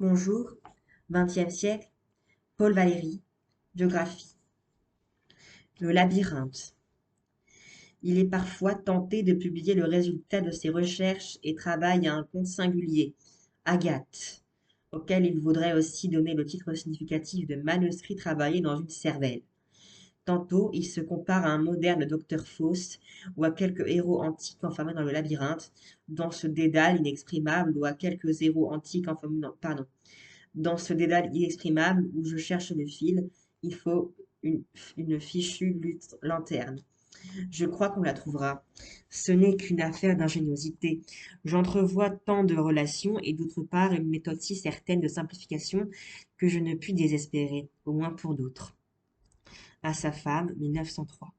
Bonjour, XXe siècle, Paul Valéry, biographie. Le labyrinthe. Il est parfois tenté de publier le résultat de ses recherches et travaille à un compte singulier, Agathe, auquel il voudrait aussi donner le titre significatif de manuscrit travaillé dans une cervelle. Tantôt, il se compare à un moderne docteur Faust ou à quelques héros antiques enfermés dans le labyrinthe, dans ce dédale inexprimable ou à quelques héros antiques enfermés dans ce dédale inexprimable où je cherche le fil, il faut une, une fichue lanterne. Je crois qu'on la trouvera. Ce n'est qu'une affaire d'ingéniosité. J'entrevois tant de relations et d'autre part une méthode si certaine de simplification que je ne puis désespérer, au moins pour d'autres. À sa femme, 1903.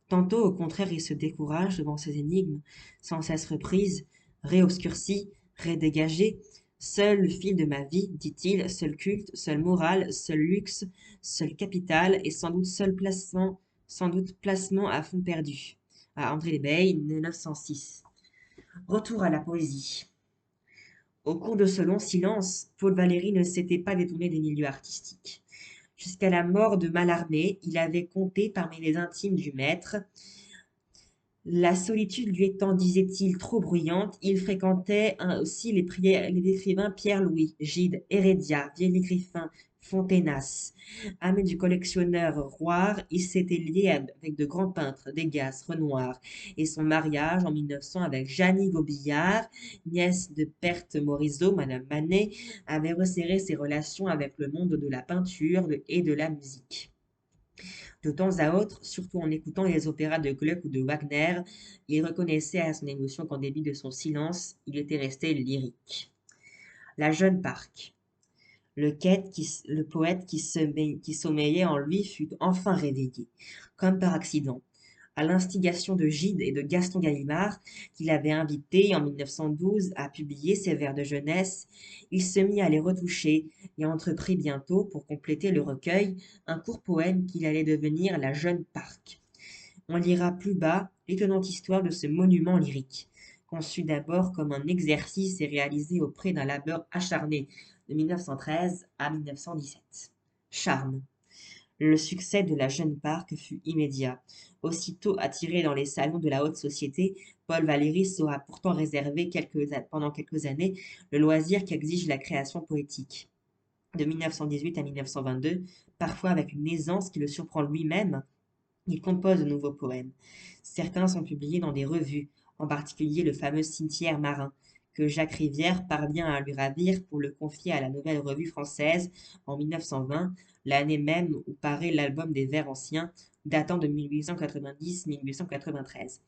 Tantôt, au contraire, il se décourage devant ces énigmes, sans cesse reprises, réobscurcies, redégagées. Seul le fil de ma vie, dit-il, seul culte, seule morale, seul luxe, seul capital et sans doute placement à fond perdu. À André Lebey, 1906. Retour à la poésie. Au cours de ce long silence, Paul Valéry ne s'était pas détourné des milieux artistiques. Jusqu'à la mort de Mallarmé, il avait compté parmi les intimes du maître. La solitude lui étant, disait-il, trop bruyante, il fréquentait aussi les écrivains Pierre-Louis, Gide, Hérédia, Vielle-Griffin, Fontenas. Ami du collectionneur Roire, il s'était lié avec de grands peintres, Degas, Renoir, et son mariage en 1900 avec Jeannie Gobillard, nièce de Berthe Morisot, Madame Manet, avait resserré ses relations avec le monde de la peinture et de la musique. De temps à autre, surtout en écoutant les opéras de Gluck ou de Wagner, il reconnaissait à son émotion qu'en début de son silence, il était resté lyrique. La jeune Parc. Le poète qui sommeillait en lui fut enfin réveillé, comme par accident à l'instigation de Gide et de Gaston Gallimard, qui l'avait invité en 1912 à publier ses vers de jeunesse, il se mit à les retoucher et entreprit bientôt, pour compléter le recueil, un court poème qu'il allait devenir La Jeune Parc. On lira plus bas l'étonnante histoire de ce monument lyrique, conçu d'abord comme un exercice et réalisé auprès d'un labeur acharné de 1913 à 1917. Charme. Le succès de la jeune Parc fut immédiat. Aussitôt attiré dans les salons de la haute société, Paul Valéry saura pourtant réserver pendant quelques années le loisir qu'exige la création poétique. De 1918 à 1922, parfois avec une aisance qui le surprend lui-même, il compose de nouveaux poèmes. Certains sont publiés dans des revues, en particulier le fameux Cimetière marin, que Jacques Rivière parvient à lui ravir pour le confier à la Nouvelle Revue Française en 1920, l'année même où paraît l'album des vers anciens, datant de 1890-1893.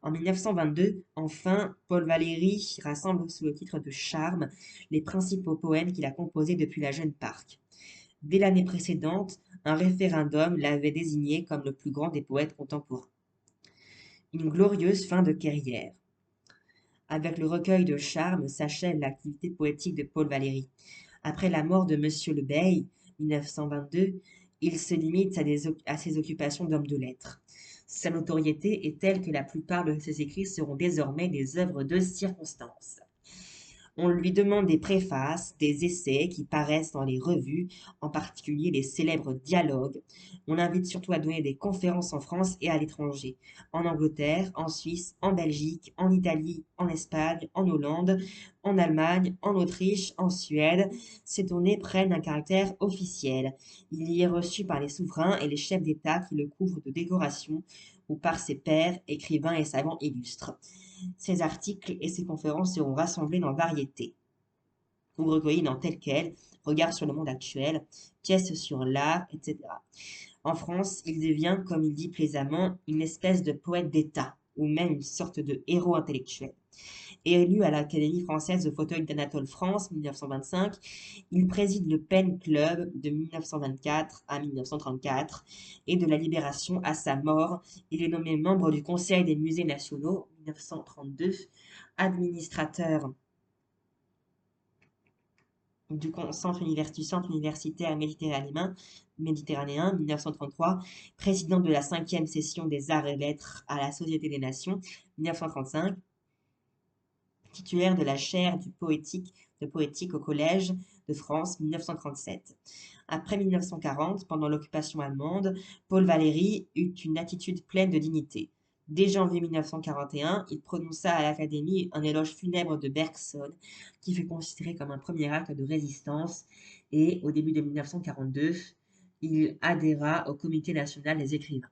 En 1922, enfin, Paul Valéry rassemble sous le titre de Charme les principaux poèmes qu'il a composés depuis la Jeune Parc. Dès l'année précédente, un référendum l'avait désigné comme le plus grand des poètes contemporains. Une glorieuse fin de carrière. Avec le recueil de Charmes s'achève l'activité poétique de Paul Valéry. Après la mort de Monsieur Le Bay, 1922, il se limite à ses occupations d'homme de lettres. Sa notoriété est telle que la plupart de ses écrits seront désormais des œuvres de circonstance. On lui demande des préfaces, des essais qui paraissent dans les revues, en particulier les célèbres dialogues. On l'invite surtout à donner des conférences en France et à l'étranger, en Angleterre, en Suisse, en Belgique, en Italie, en Espagne, en Hollande, en Allemagne, en Autriche, en Suède. Ces tournées prennent un caractère officiel. Il y est reçu par les souverains et les chefs d'État qui le couvrent de décorations ou par ses pairs, écrivains et savants illustres. Ses articles et ses conférences seront rassemblés dans Variété ou recueillis dans Tel quel, Regard sur le monde actuel, Pièces sur l'art, etc. En France, il devient, comme il dit plaisamment, une espèce de poète d'État, ou même une sorte de héros intellectuel. Élu à l'Académie française au fauteuil d'Anatole France 1925, il préside le Pen Club de 1924 à 1934 et de la Libération à sa mort. Il est nommé membre du Conseil des musées nationaux 1932, administrateur du Centre universitaire méditerranéen 1933, président de la 5e session des arts et lettres à la Société des Nations 1935, titulaire de la chaire du poétique de poétique au Collège de France, 1937. Après 1940, pendant l'occupation allemande, Paul Valéry eut une attitude pleine de dignité. Dès janvier 1941, il prononça à l'Académie un éloge funèbre de Bergson, qui fut considéré comme un premier acte de résistance, et au début de 1942, il adhéra au Comité national des écrivains.